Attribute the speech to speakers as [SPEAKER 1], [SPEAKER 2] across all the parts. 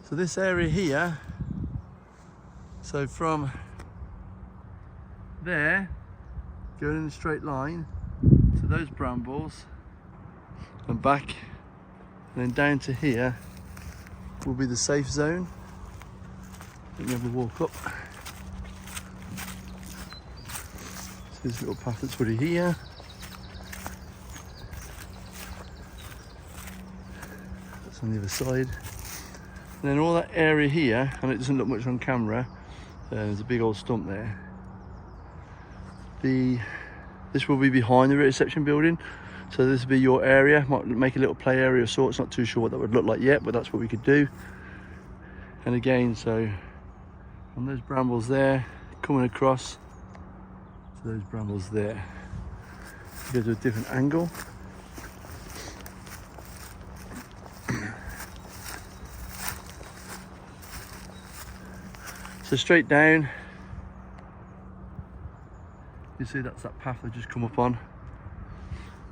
[SPEAKER 1] So this area here, so from there, going in a straight line to those brambles and back, and then down to here will be the safe zone. Let me have a walk up. So this little path that's already here. That's on the other side. And then all that area here, and it doesn't look much on camera, there's a big old stump there. This will be behind the reception building, so this will be your area. Might make a little play area of sorts, not too sure what that would look like yet, but that's what we could do. And again, so on those brambles there, coming across to those brambles there, go to a different angle. So straight down, you see that's that path I just come up on.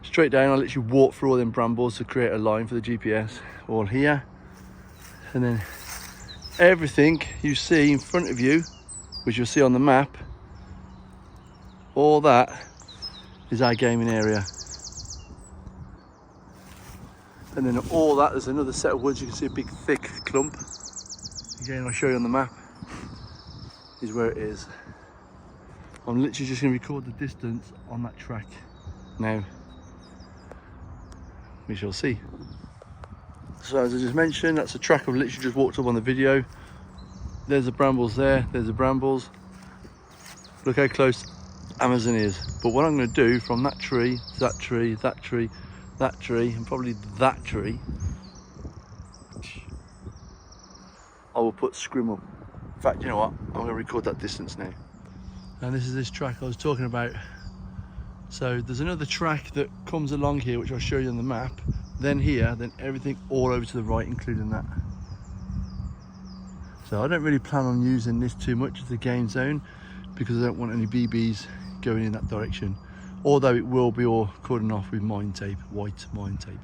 [SPEAKER 1] Straight down, I literally walk through all them brambles to create a line for the GPS, all here. And then everything you see in front of you, which you'll see on the map, all that is our gaming area. And then all that, there's another set of woods, you can see a big thick clump. Again, I'll show you on the map, is where it is. I'm literally just going to record the distance on that track now. We shall see. So as I just mentioned, that's a track I've literally just walked up on the video. There's the brambles there, there's the brambles. Look how close Amazon is. But what I'm going to do from that tree, that tree, that tree, that tree, and probably that tree, I will put scrim up. In fact, you know what? I'm going to record that distance now. And this is this track I was talking about. So there's another track that comes along here, which I'll show you on the map. Then here, then everything all over to the right, including that. So I don't really plan on using this too much as a game zone, because I don't want any BBs going in that direction. Although it will be all cordoned off with mine tape, white mine tape.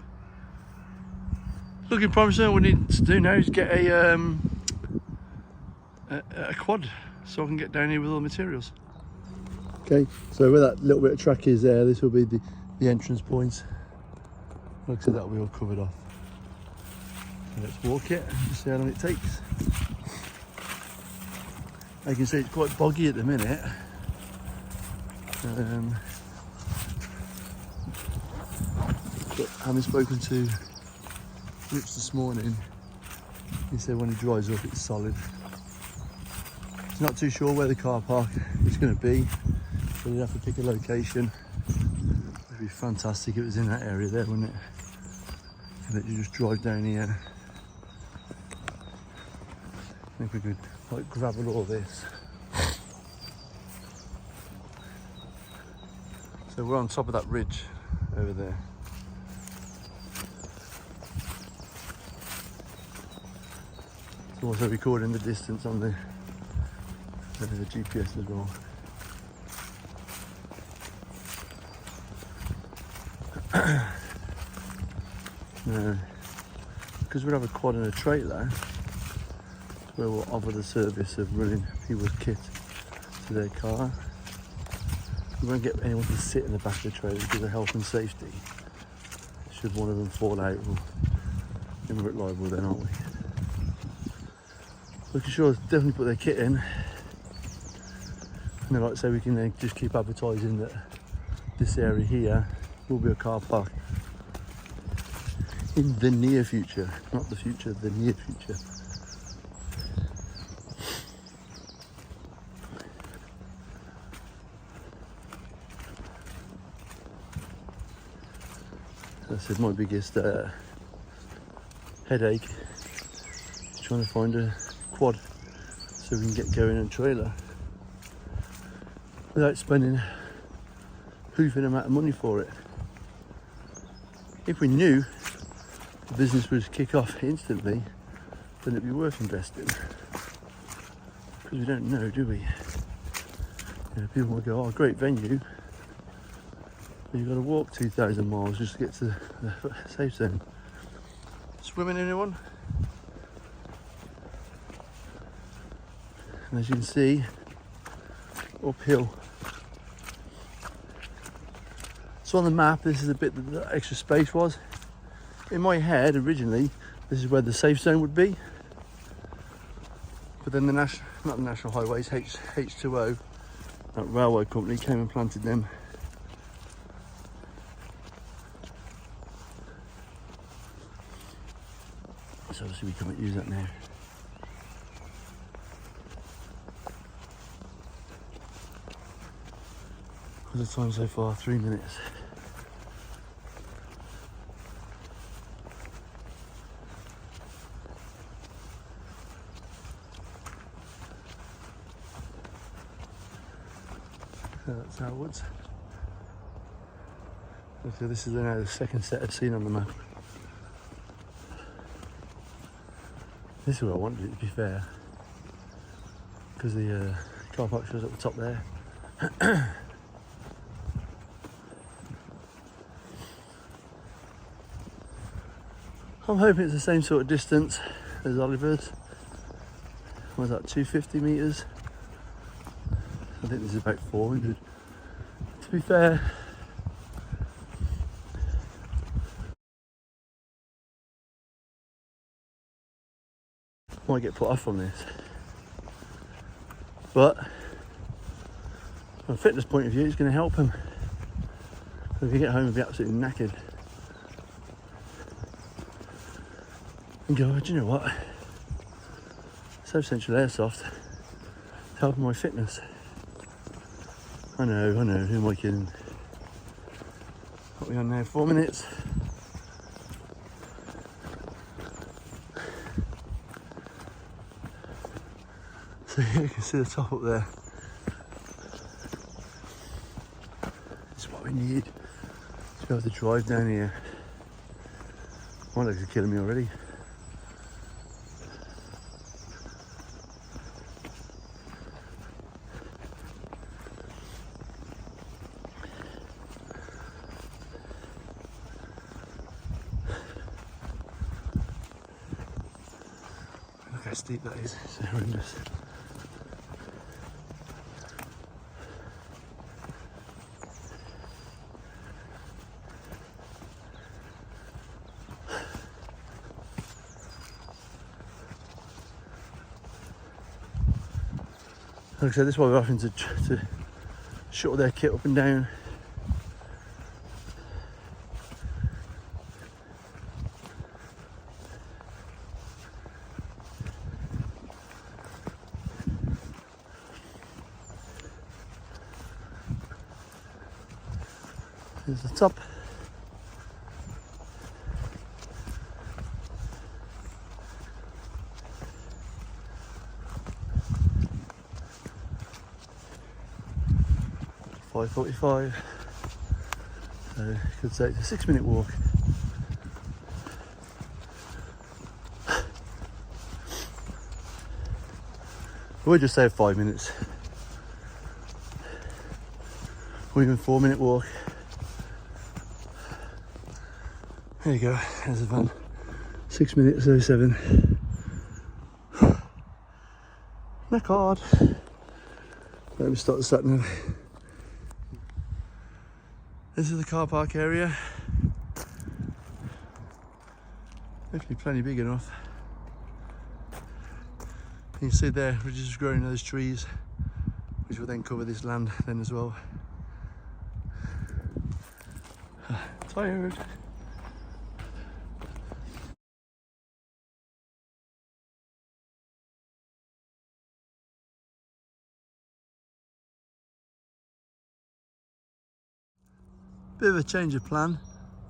[SPEAKER 1] Looking promising. What we need to do now is get a quad, so I can get down here with all the materials. Okay, so where that little bit of track is there, this will be the entrance points. Like I said, that'll be all covered off. So let's walk it and see how long it takes. I can see it's quite boggy at the minute. But having spoken to Rich this morning, he said when it dries up it's solid. He's not too sure where the car park is going to be, but he'd have to pick a location. It'd be fantastic if it was in that area there, wouldn't it? And that you just drive down here. I think we could like gravel all this. So we're on top of that ridge over there. It's also recording the distance on the GPS as well. Now, because we have a quad and a trailer, where we'll offer the service of running people's kit to their car. We won't get anyone to sit in the back of the trailer because of health and safety. Should one of them fall out, we're liable then, aren't we? We can sure definitely put their kit in. And then, like I say, we can then just keep advertising that this area here will be a car park in the near future, not the future, the near future. That's my biggest headache, is trying to find a quad so we can get going on trailer without spending a hoofing amount of money for it. If we knew the business would kick off instantly, then it'd be worth investing. Because we don't know, do we? You know, people will go, oh, great venue, but you've got to walk 2,000 miles just to get to the safe zone. Swimming, anyone? And as you can see, uphill. So on the map, this is a bit that the extra space was. In my head, originally, this is where the safe zone would be. But then the not the National Highways, H2O, that railway company came and planted them. So obviously we can't use that now. What's the time so far? 3 minutes. So that's outwards. Okay, this is now the second set I've seen on the map. This is where I wanted it, to be fair, because the car park shows at the top there. I'm hoping it's the same sort of distance as Oliver's. What was that, 250 metres? I think this is about 400. To be fair, I might get put off from this. But from a fitness point of view, it's going to help him. If you get home and be absolutely knackered, and go, oh, do you know what? So Central Airsoft, it's helping my fitness. I know, who am I kidding? What are we on now, 4 minutes? So you can see the top up there. It's what we need to be able to drive down here. My legs are killing me already. Look how steep that is, it's horrendous. Like I said, this is why we're having to shuttle their kit up and down. Here's the top. .45, so you could say it's a 6-minute walk. We'll just say 5 minutes, or even 4-minute walk. There you go, there's the van. 6 minutes 07. Neck hard. Let me start the sat nav. This is the car park area. Hopefully plenty big enough. You can see there, we're just growing those trees, which will then cover this land then as well. Tired. Bit of a change of plan.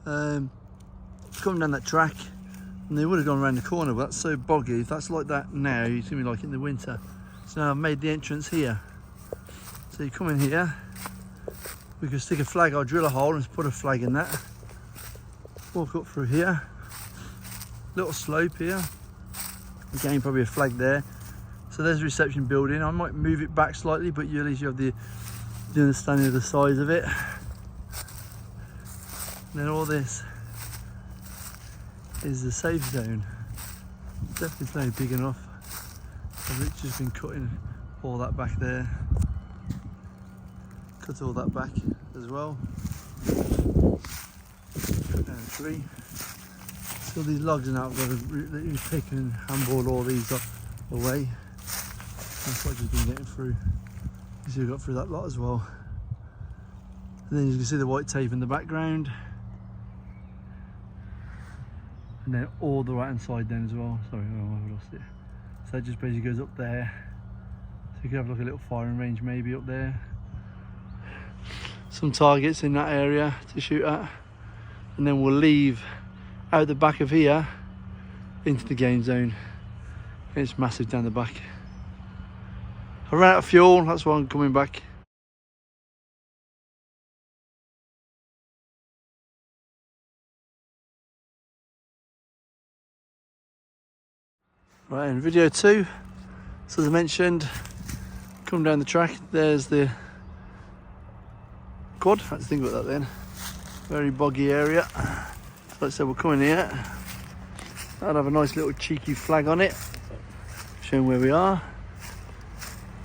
[SPEAKER 1] Coming down that track, and they would have gone around the corner, but that's so boggy. If that's like that now, it's gonna be like in the winter. So now I've made the entrance here. So you come in here, we can stick a flag, I'll drill a hole and put a flag in that. Walk up through here, little slope here. Again, probably a flag there. So there's the reception building. I might move it back slightly, but at least you have the understanding of the size of it. And then all this is the safe zone. Definitely plenty big enough. I've just been cutting all that back there. Cut all that back as well. Cut down 3. So these logs are now I've got to really pick and handball all these away. That's what I've just been getting through. You see, we got through that lot as well. And then you can see the white tape in the background. And then all the right hand side then as well. Sorry, I've lost it. So that just basically goes up there. So you can have like a little firing range maybe up there. Some targets in that area to shoot at. And then we'll leave out the back of here into the game zone. And it's massive down the back. I ran out of fuel, that's why I'm coming back. Right, in video 2, so as I mentioned, come down the track, there's the quad. Let's think about that then. Very boggy area. So like I said, we're coming here. I'll have a nice little cheeky flag on it, showing where we are.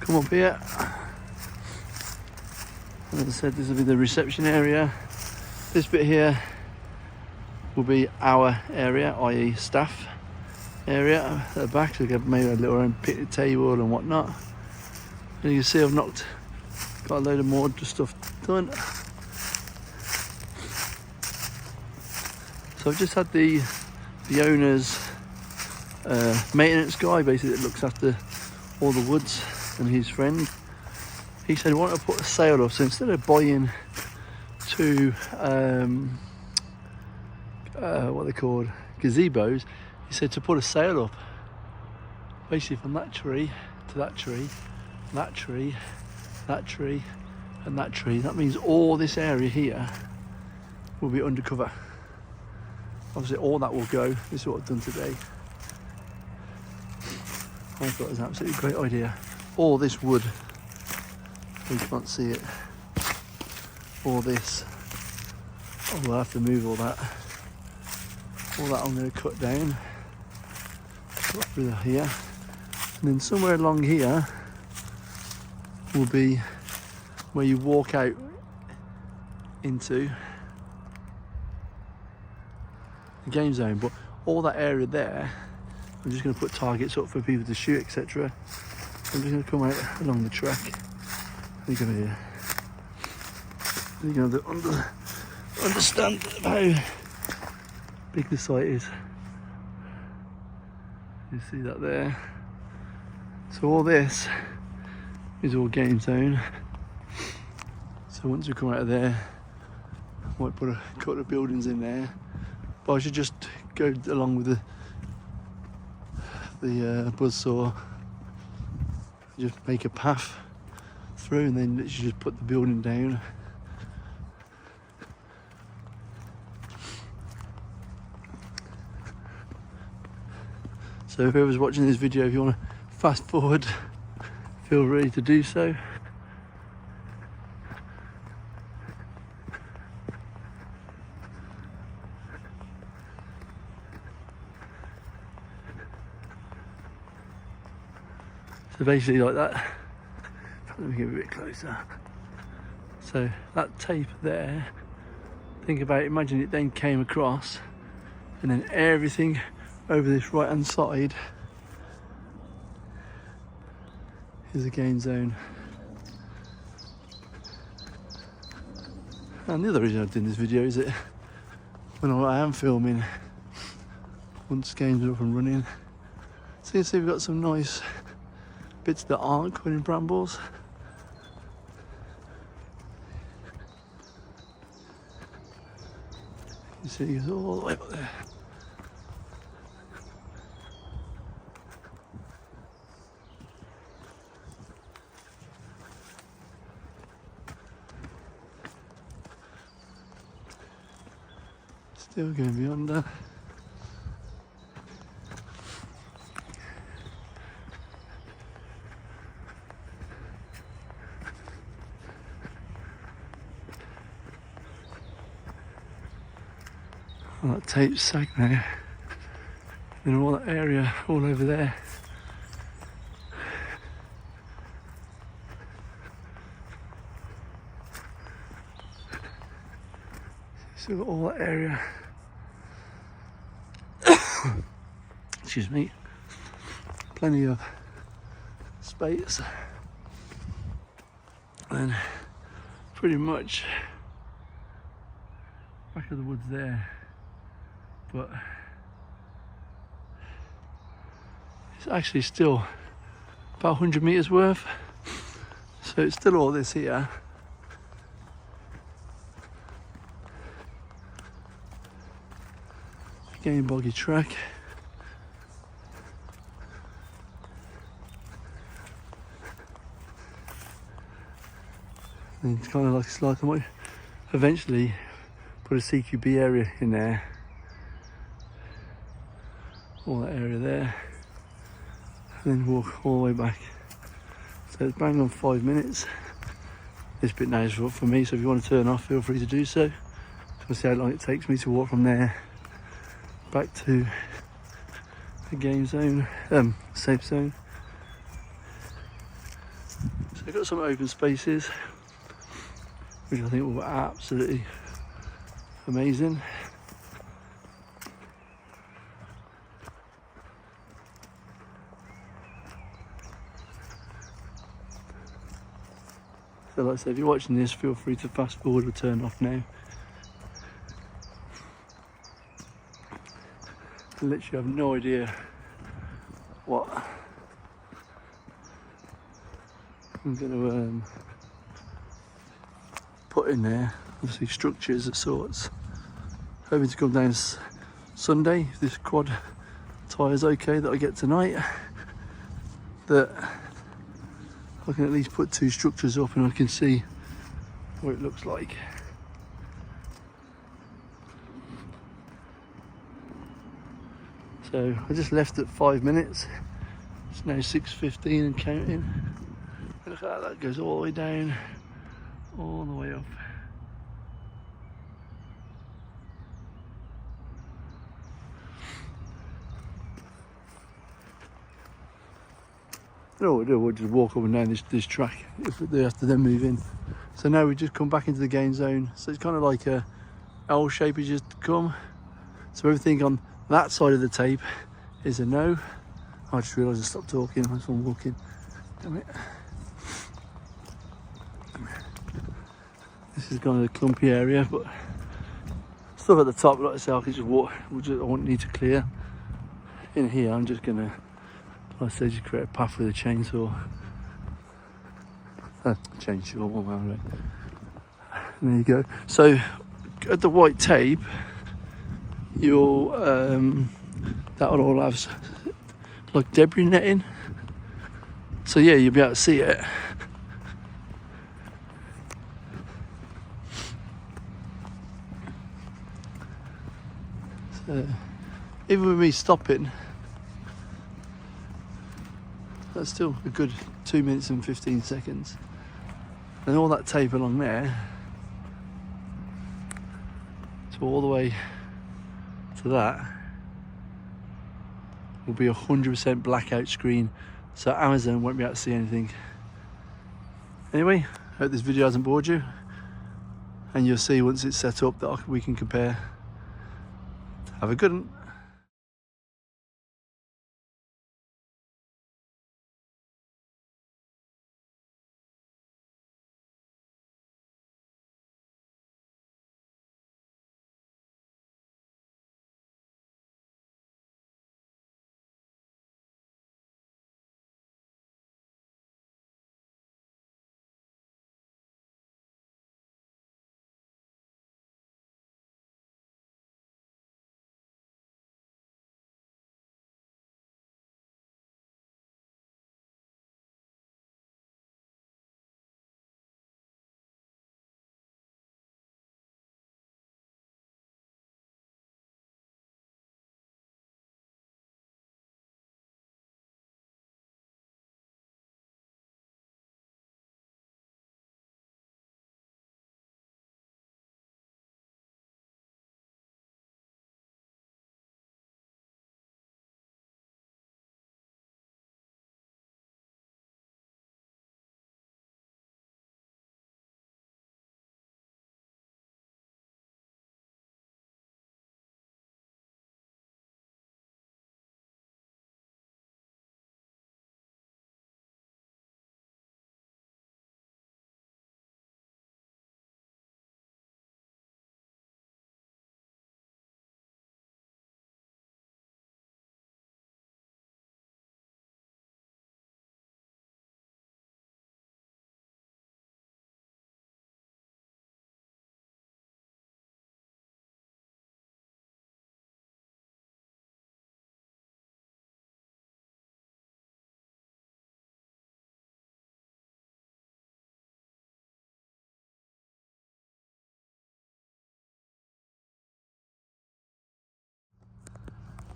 [SPEAKER 1] Come up here. And as I said, this will be the reception area. This bit here will be our area, i.e. staff area at the back. So we have maybe a little own picnic table and whatnot. And you can see I've got a load of more stuff done. So I've just had the owner's maintenance guy, basically, that looks after all the woods, and his friend. He said he wanted to put a sail up, so instead of buying 2 what they called gazebos, he said to put a sail up basically from that tree to that tree, that tree, that tree and that tree. That means all this area here will be undercover. Obviously all that will go. This is what I've done today. I thought it was an absolutely great idea. All this wood, you can't see it, all this, we'll have to move all that I'm going to cut down, cut through here, and then somewhere along here will be where you walk out into the game zone. But all that area there, I'm just going to put targets up for people to shoot, etc. I'm just going to come out along the track. You're going to understand how big the site is. You see that there? So all this is all game zone. So once we come out of there, I might put a couple of buildings in there. But I should just go along with the buzzsaw, just make a path through, and then literally just put the building down. So whoever's watching this video, if you want to fast forward, feel free to do so. So basically like that. Let me get a bit closer. So that tape there, think about it, imagine it then came across, and then everything over this right hand side is a game zone. And the other reason I've done this video is that when I am filming, once games are up and running, so you see we've got some nice bits that aren't covered in brambles. You see it goes all the way up there. Still going beyond that. Well, that tape's sag now. And all that area all over there Still got all that area. Excuse me. Plenty of space. And pretty much back of the woods there. But it's actually still about 100 metres worth. So it's still all this here. Again, boggy track. And it's kind of like I might eventually put a CQB area in there. All that area there. And then walk all the way back. So it's bang on 5 minutes. This bit now is for me, so if you want to turn off, feel free to do so. We'll see how long it takes me to walk from there back to the game zone, safe zone. So I've got some open spaces, which I think will be absolutely amazing. So like I said, if you're watching this, feel free to fast forward or turn off now. I literally have no idea what I'm going to put in there. Obviously structures of sorts. Hoping to come down Sunday if this quad tyre's okay that I get tonight. That I can at least put 2 structures up and I can see what it looks like. So I just left at 5 minutes. It's now 6:15 and counting. Look at that goes all the way down, all the way up. No, we'll just walk up and down this track if they have to then move in. So now we just come back into the game zone. So it's kind of like a L shape has just come. So everything on that side of the tape is a no. I just realised I stopped talking as I'm walking. Damn it. This is kind of a clumpy area, but stuff at the top, like I say, I can just walk. I won't need to clear. In here, I'm just gonna, like I say, just create a path with a chainsaw. Chainsaw, one way. And there you go. So at the white tape, you'll that'll all have like debris netting. So yeah, you'll be able to see it. So even with me stopping, that's still a good 2 minutes and 15 seconds. And all that tape along there, so all the way to that, will be 100% blackout screen, so Amazon won't be able to see anything. Anyway, I hope this video hasn't bored you, and you'll see once it's set up that we can compare. Have a good one.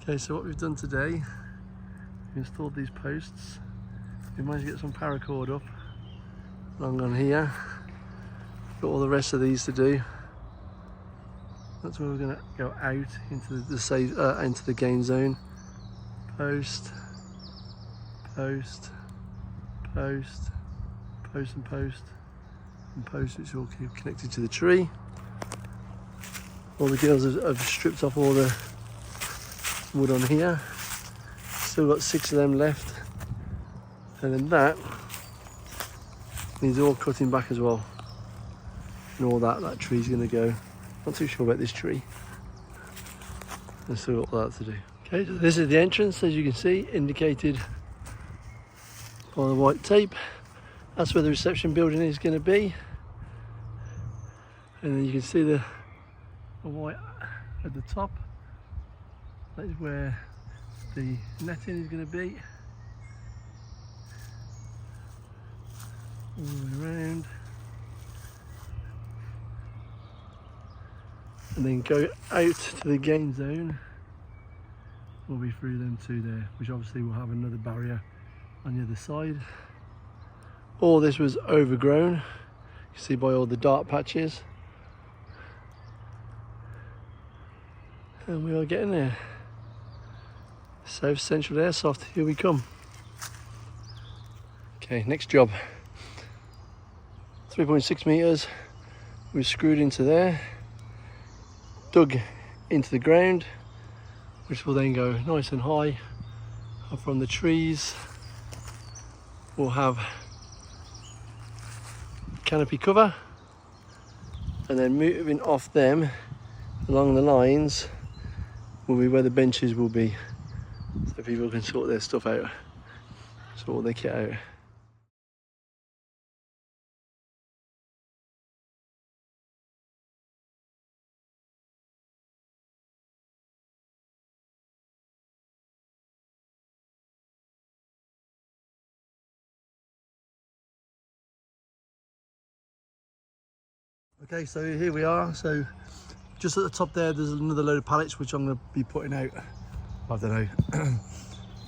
[SPEAKER 1] Okay, so what we've done today, we've installed these posts. We managed to get some paracord up along on here. Got all the rest of these to do. That's where we're going to go out into into the game zone. Post, post, post, post and post, and post, which all keep connected to the tree. All the girls have stripped off all the wood on here. Still got 6 of them left. And then that needs all cutting back as well. And all that tree's going to go. Not too sure about this tree. There's still got all that to do. Okay, so this is the entrance, as you can see, indicated by the white tape. That's where the reception building is going to be. And then you can see the white at the top. That is where the netting is going to be. All the way around. And then go out to the game zone. We'll be through them two there, which obviously will have another barrier on the other side. All this was overgrown, you can see by all the dark patches. And we are getting there. South Central Airsoft, here we come. Okay, next job. 3.6 meters, we've screwed into there, dug into the ground, which will then go nice and high. And from the trees, we'll have canopy cover, and then moving off them along the lines will be where the benches will be, so people can sort their stuff out, sort all their kit out. Okay, so here we are. So just at the top there's another load of pallets which I'm going to be putting out. I don't know.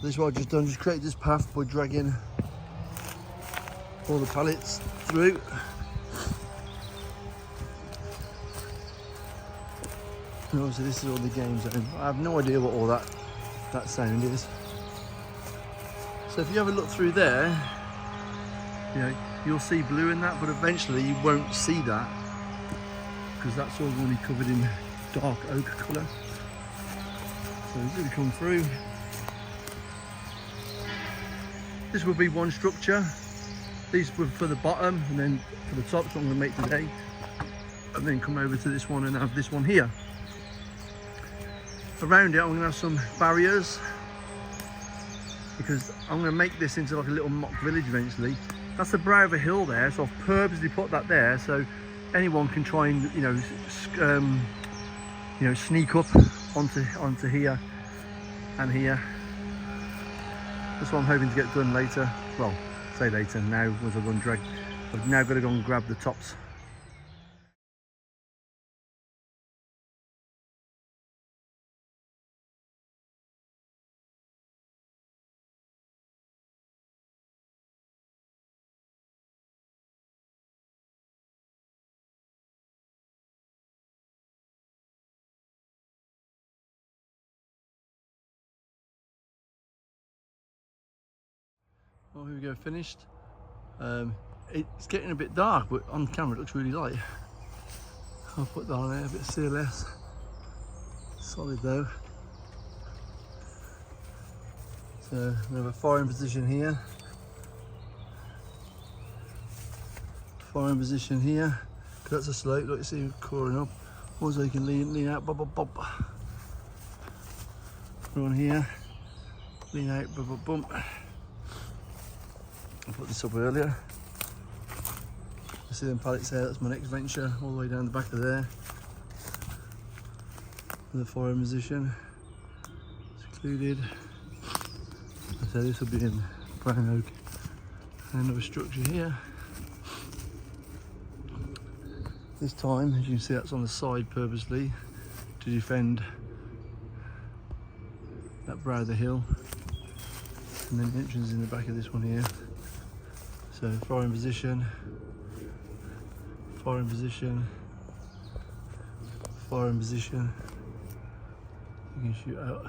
[SPEAKER 1] This is what I've just done, just create this path by dragging all the pallets through. And obviously this is all the game zone. I have no idea what all that sound is. So if you have a look through there, you know, you'll see blue in that, but eventually you won't see that, because that's all going to be covered in dark oak colour. So it's going to come through. This will be one structure. These were for the bottom, and then for the top, so I'm going to make today. And then come over to this one and have this one here. Around it I'm going to have some barriers, because I'm going to make this into like a little mock village eventually. That's the brow of a hill there, so I've purposely put that there so anyone can try and sneak up onto here and here. That's what I'm hoping to get done later. Well, say later, now as I run drag. I've now got to go and grab the tops. Well, here we go, finished. It's getting a bit dark, but on camera it looks really light. I'll put that on there, a bit CLS. Solid though. So we have a firing position here. Firing position here. Because that's a slope, like you see, coring up. Also you can lean out, bob, bob, bob. Run here, lean out, bob, bob, bump. I put this up earlier. You see them pallets there, that's my next venture, all the way down the back of there. The firing position, secluded. So this will be in brown oak. And another structure here. This time, as you can see, that's on the side purposely to defend that brow of the hill, and then the entrance is in the back of this one here. So fire in position, fire in position, fire in position. You can shoot out.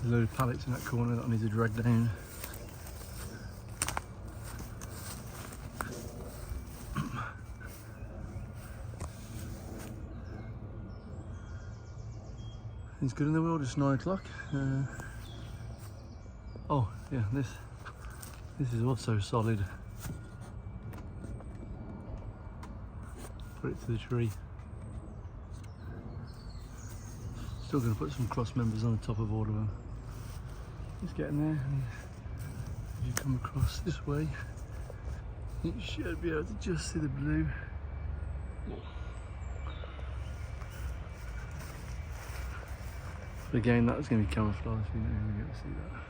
[SPEAKER 1] There's a load of pallets in that corner that I need to drag down. It's good in the world. It's 9 o'clock. Oh yeah, this is also solid. Put it to the tree. Still going to put some cross members on the top of all of them. It's getting there. And as you come across this way, you should be able to just see the blue. But again, that's going to be camouflage, so you're not even going to see that.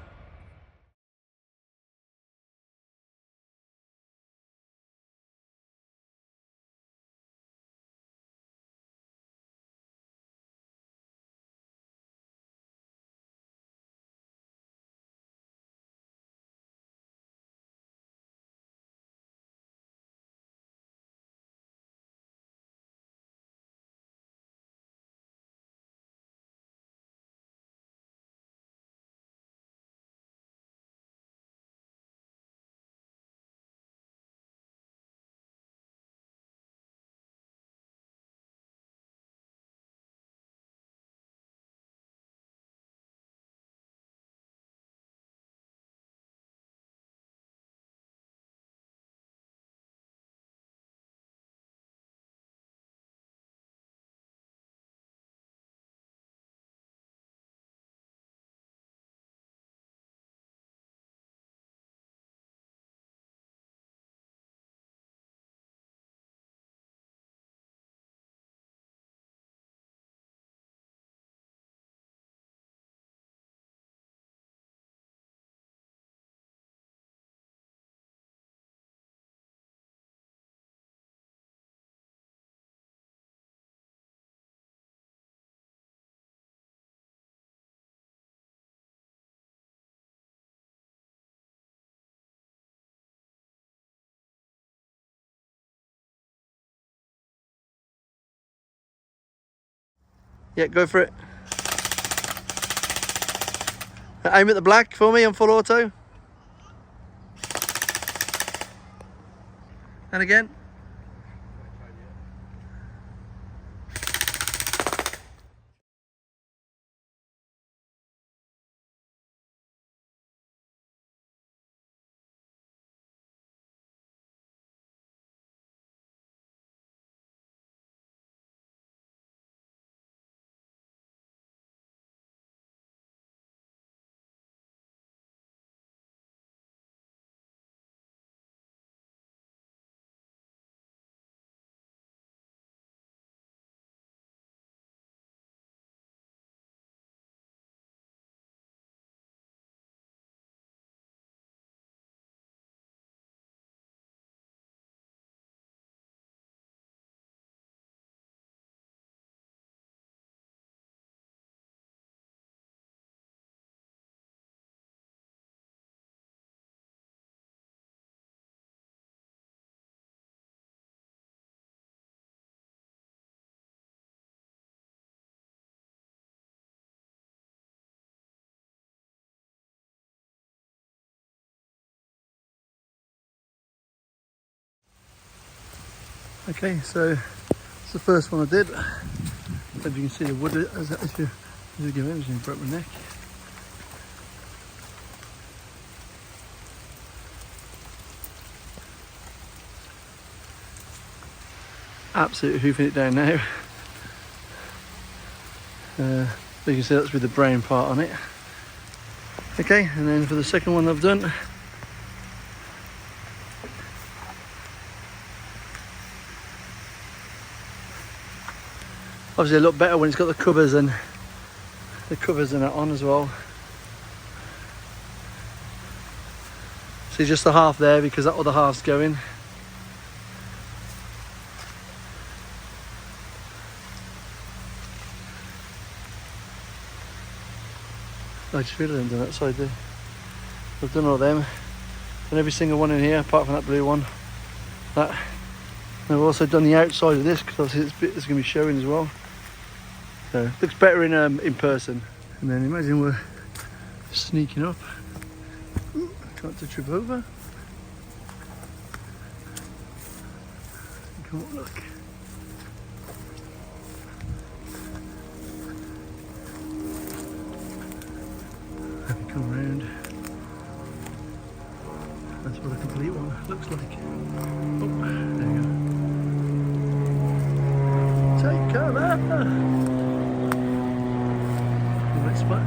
[SPEAKER 1] Yeah, go for it. Aim at the black for me on full auto. And again. Okay, so it's the first one I did. Hope you can see the wood as you go in, as you broke my neck. Absolutely hoofing it down now. You can see that's with the brown part on it. Okay, and then for the second one I've done, obviously a lot better when it's got the covers and that on as well. See just the half there because that other half's going. I just realised I haven't done that side there. I've done all them. Done every single one in here apart from that blue one. That. And I've also done the outside of this because obviously it's going to be showing as well. So it looks better in person. And then imagine we're sneaking up. Ooh, can't to trip over. Come on, look. Let me come round. That's what a complete one looks like. Oh, there you go. Take cover! Wet spot.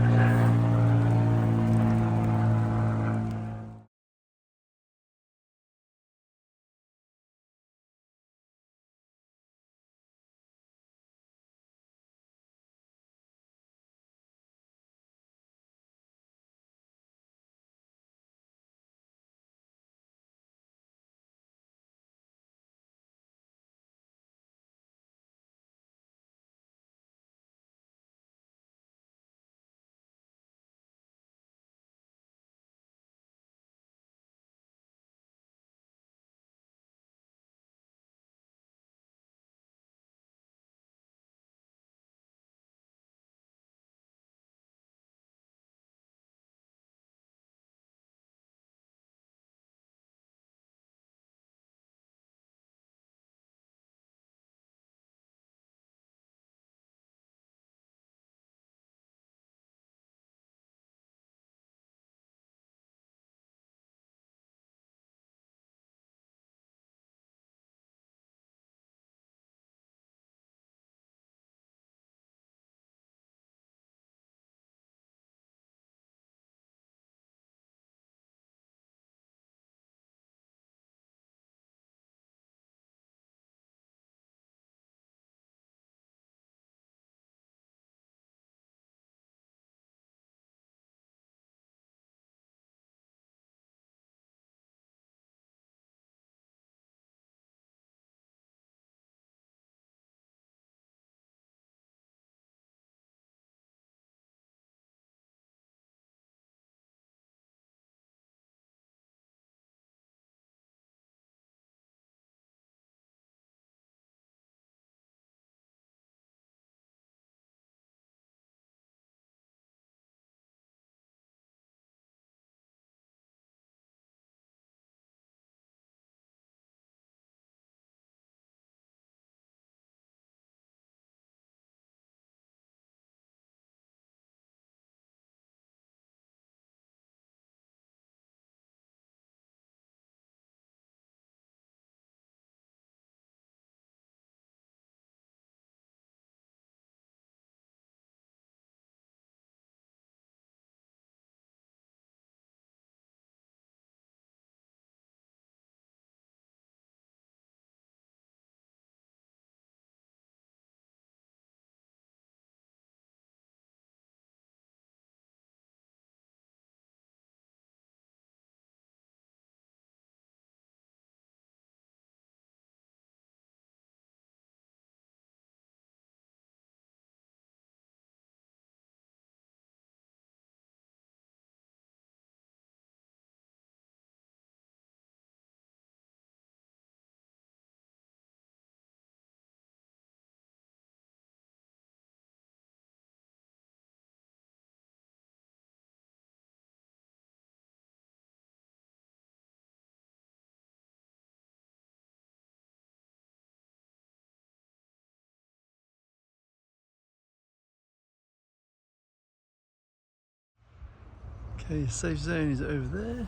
[SPEAKER 1] Okay, safe zone is over there.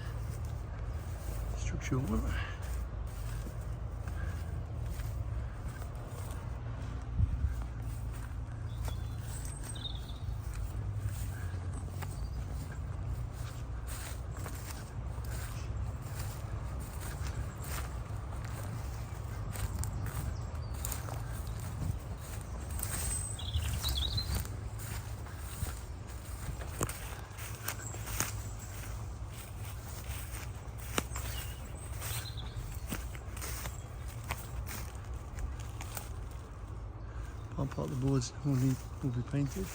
[SPEAKER 1] Structural one. One part of the boards will be painted.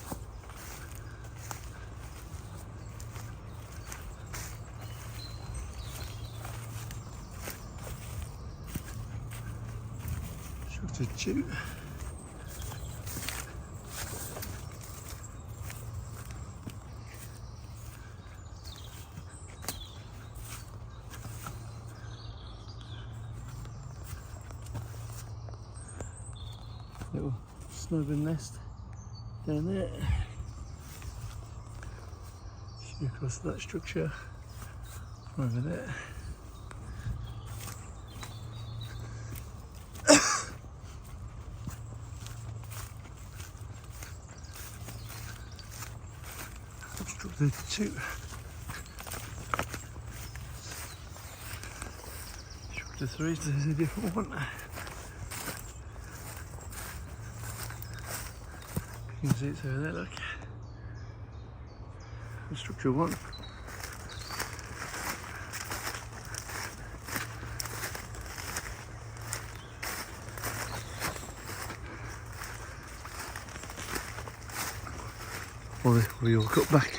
[SPEAKER 1] Structure 2. Little snuggle nest down there. Shoot across that structure from over there. Structure 2. Structure 3 is a different one. You can see it's over there, look. Structure 1. We all cut back.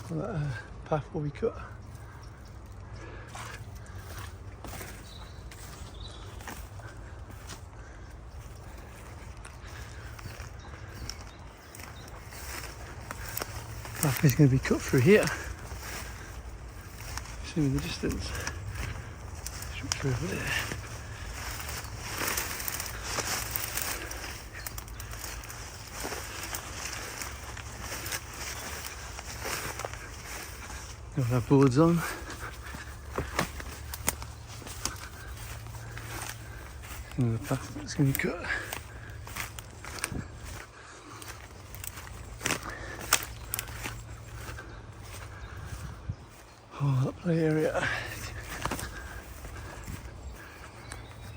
[SPEAKER 1] That path will be cut. Path is going to be cut through here. See in the distance. Structure over there. Got our boards on. Another path that's going to be cut. Oh, that play area.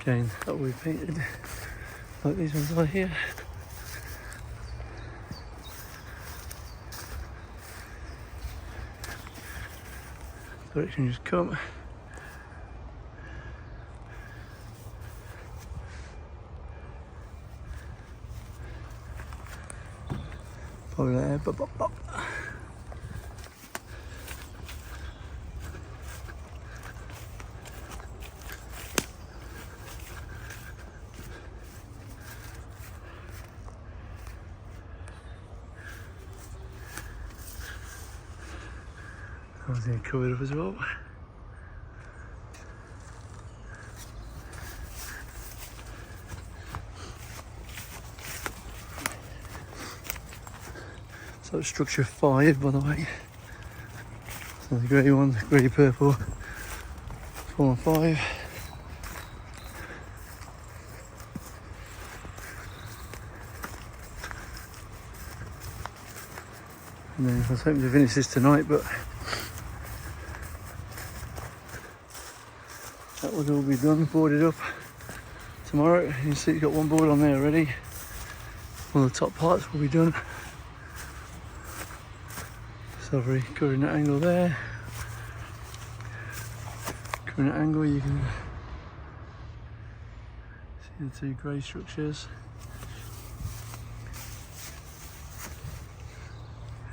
[SPEAKER 1] Again, that will be painted like these ones are here. Direction just come. Follow there, bop, bop, bop. I was going to cover it up as well. So structure 5, by the way. So the grey one, grey purple, 4 and 5. And then I was hoping to finish this tonight, but that would all be done, boarded up tomorrow. You can see you've got one board on there already. All the top parts will be done. So we're covering that angle there. Covering that angle, you can see the two grey structures.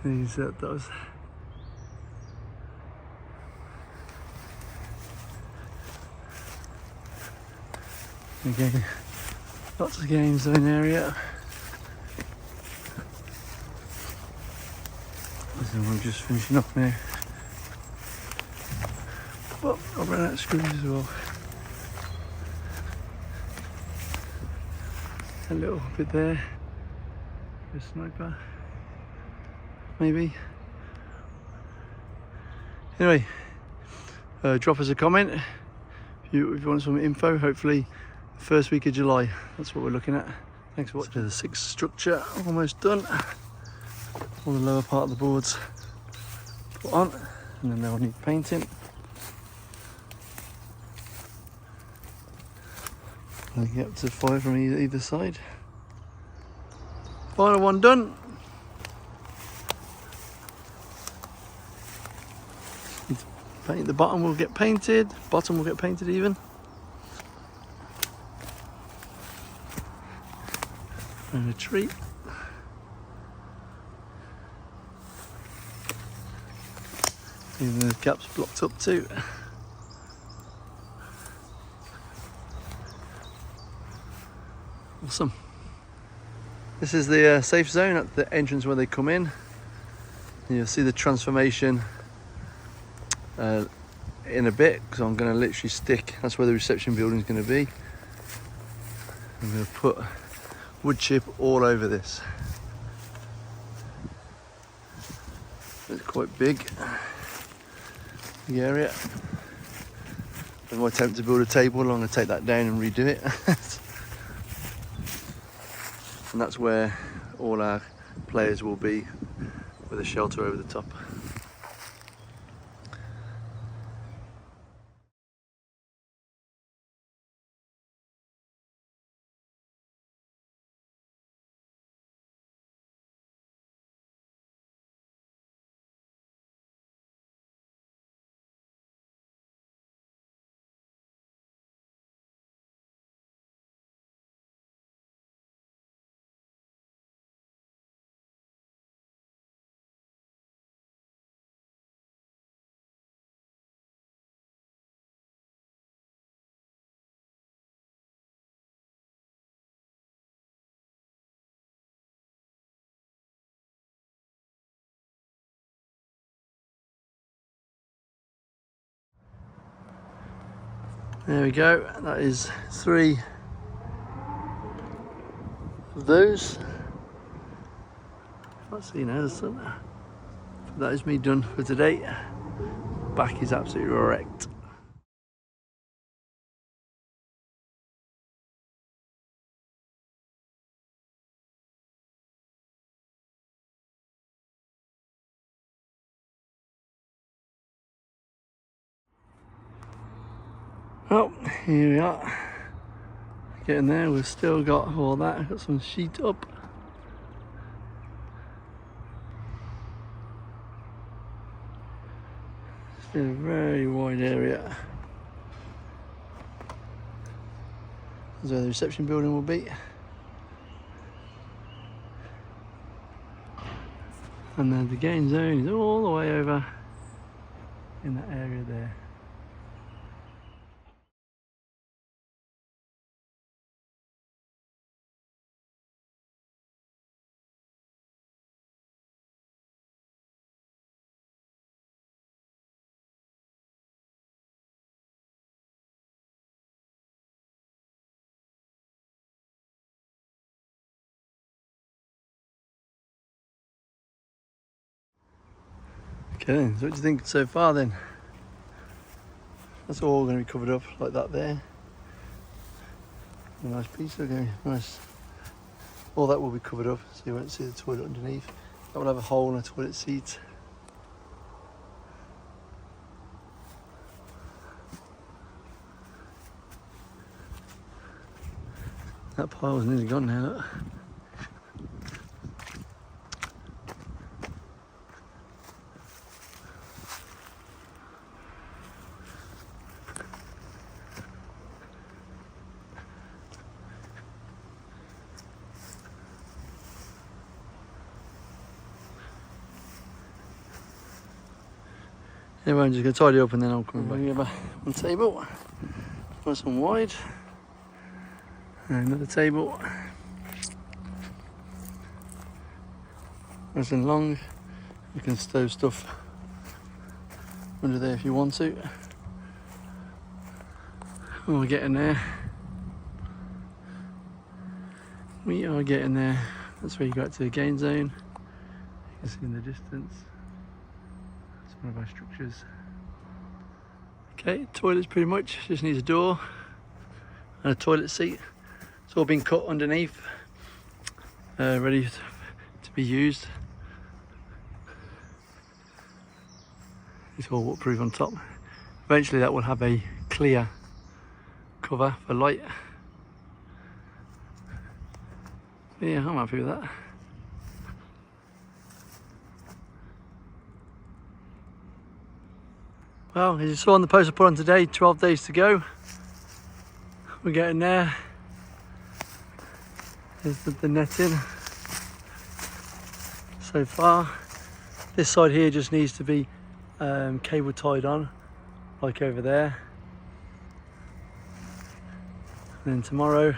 [SPEAKER 1] These that does. Again, lots of game zone area. So I'm just finishing up now. Well, I'll run out of screws as well. A little bit there. A sniper. Maybe. Anyway, drop us a comment if you want some info. Hopefully first week of July, that's what we're looking at. Thanks for watching. The 6th structure almost done. All the lower part of the boards put on, and then they'll need painting. And get up to 5 from either side. Final one done. Paint the bottom will get painted, bottom will get painted even. And a tree. Even the gap's blocked up too. Awesome. This is the safe zone at the entrance where they come in. And you'll see the transformation in a bit, because I'm going to literally stick, that's where the reception building is going to be. I'm going to put wood chip all over this. It's quite big area. If I attempt to build a table, I'm going to take that down and redo it. And that's where all our players will be, with a shelter over the top. There we go, that is 3 of those. Let's see now, that is me done for today. Back is absolutely wrecked. Well, here we are, getting there. We've still got all that. I've got some sheet up. It's been a very wide area. That's where the reception building will be. And then the game zone is all the way over in that area there. Okay, so what do you think so far then? That's all going to be covered up like that there. A nice piece, okay, nice. All that will be covered up, so you won't see the toilet underneath. That will have a hole in the toilet seat. That pile's nearly gone now, look. Anyway, I'm just going to tidy up and then I'll come back. Give one table, nice and wide, and another table, nice and long. You can stow stuff under there if you want to. Oh, we're getting there. We are getting there. That's where you go to the game zone. You can see in the distance. One of our structures. Okay, toilet's pretty much just needs a door and a toilet seat. It's all been cut underneath, ready to be used. It's all waterproof on top. Eventually that will have a clear cover for light. Yeah, I'm happy with that. Well, as you saw on the post I put on today, 12 days to go. We're getting there.
[SPEAKER 2] There's the netting so far. This side here just needs to be cable tied on, like over there. And then tomorrow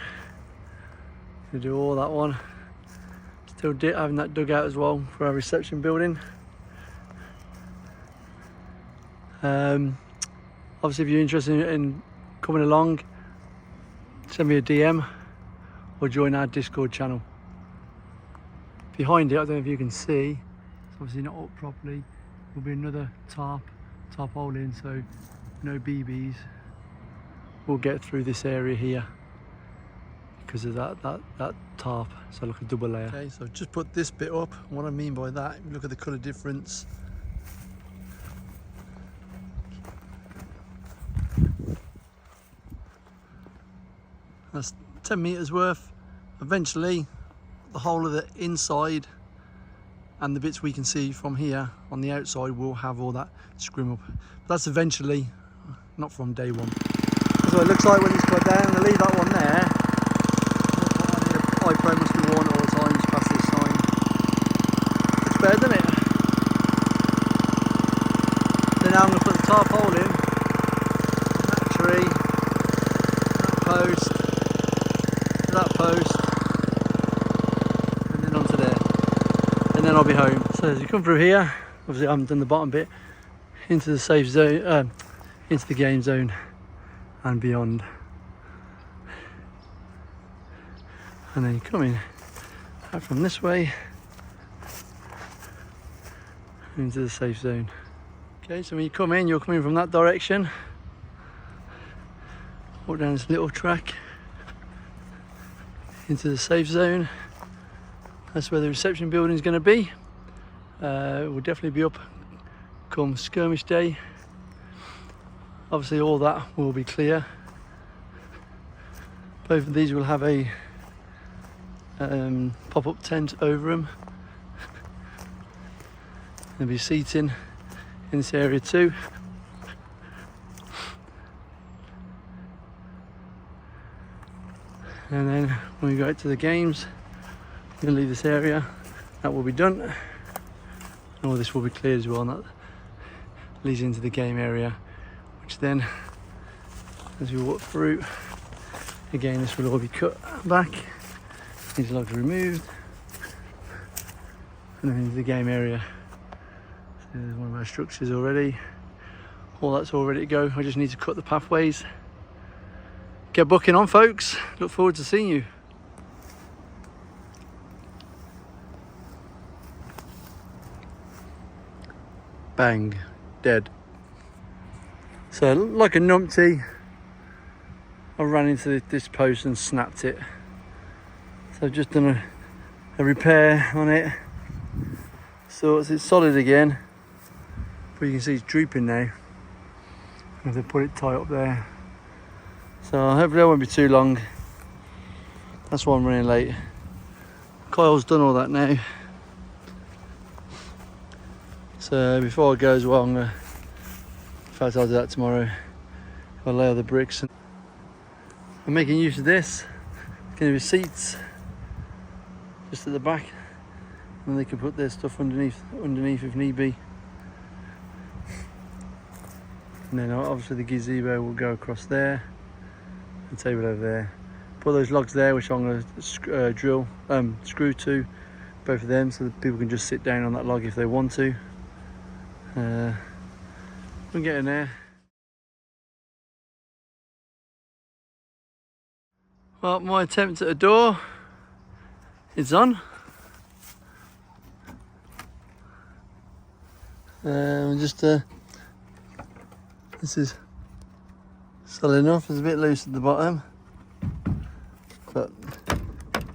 [SPEAKER 2] we'll do all that one. Still having that dugout as well for our reception building. Obviously, if you're interested in coming along, send me a DM or join our Discord channel. Behind it, I don't know if you can see, it's obviously not up properly, will be another tarpaulin, so no BBs will get through this area here because of that tarp, so like a double layer. Okay, so I've just put this bit up. What I mean by that, look at the colour difference. That's 10 metres worth. Eventually, the whole of the inside and the bits we can see from here on the outside will have all that scrim up. But that's eventually, not from day one. So it looks like when it's got down, I'm going to leave that one there. The pipe probe must be worn at all times past this sign. Looks better, doesn't it? Then now I'm going to put the tarpaulin, that tree, that post, that post, and then onto there, and then I'll be home. So as you come through here, obviously I haven't done the bottom bit, into the safe zone, into the game zone and beyond, and then you come in out from this way into the safe zone. Okay, so when you come in, you're coming from that direction, walk down this little track into the safe zone. That's where the reception building is going to be. It will definitely be up come skirmish day. Obviously all that will be clear. Both of these will have a pop-up tent over them. There'll be seating in this area too. And then when we go out to the games, we're going to leave this area. That will be done. And all this will be cleared as well, and that leads into the game area, which then, as we walk through, again this will all be cut back, these logs removed, and then into the game area. So there's one of our structures already. All that's all ready to go. I just need to cut the pathways. Get booking on, folks. Look forward to seeing you. Bang, dead. So like a numpty, I ran into this post and snapped it. So I've just done a repair on it. So it's solid again, but you can see it's drooping now. I have to put it tight up there. So hopefully that won't be too long. That's why I'm running late. Kyle's done all that now. So before I go as well, in fact I'll do that tomorrow. I'll lay all the bricks. I'm making use of this. It's going to be seats just at the back, and they can put their stuff underneath if need be. And then obviously the gazebo will go across there. The table over there. Put those logs there, which I'm going to screw to both of them, so that people can just sit down on that log if they want to. We'll get in there. Well, my attempt at a door is on. This is solid enough. It's a bit loose at the bottom, but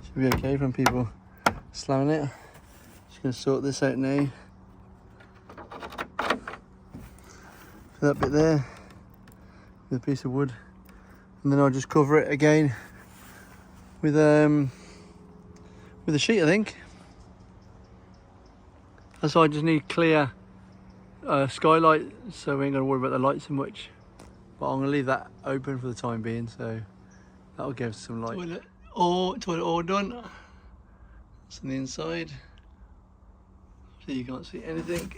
[SPEAKER 2] should be okay from people slamming it. Just going to sort this out now. For that bit there with a piece of wood, and then I'll just cover it again with a sheet, I think. That's why I just need clear skylight, so we ain't gonna worry about the light so much. But I'm gonna leave that open for the time being, so that'll give us some light. Toilet toilet all done. That's on the inside. So you can't see anything.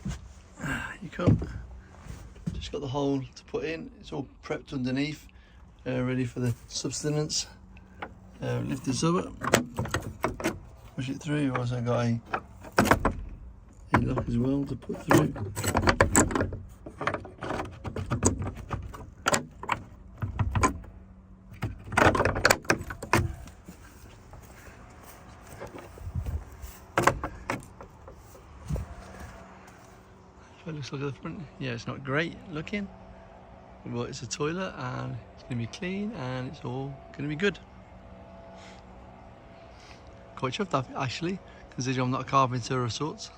[SPEAKER 2] You can't. Just got the hole to put in. It's all prepped underneath, ready for the substance. Lift this up, push it through. You've also got a lock as well to put through. It looks like at the front. Yeah, it's not great looking, but it's a toilet and it's going to be clean and it's all going to be good. Quite chuffed actually, considering I'm not a carpenter of sorts.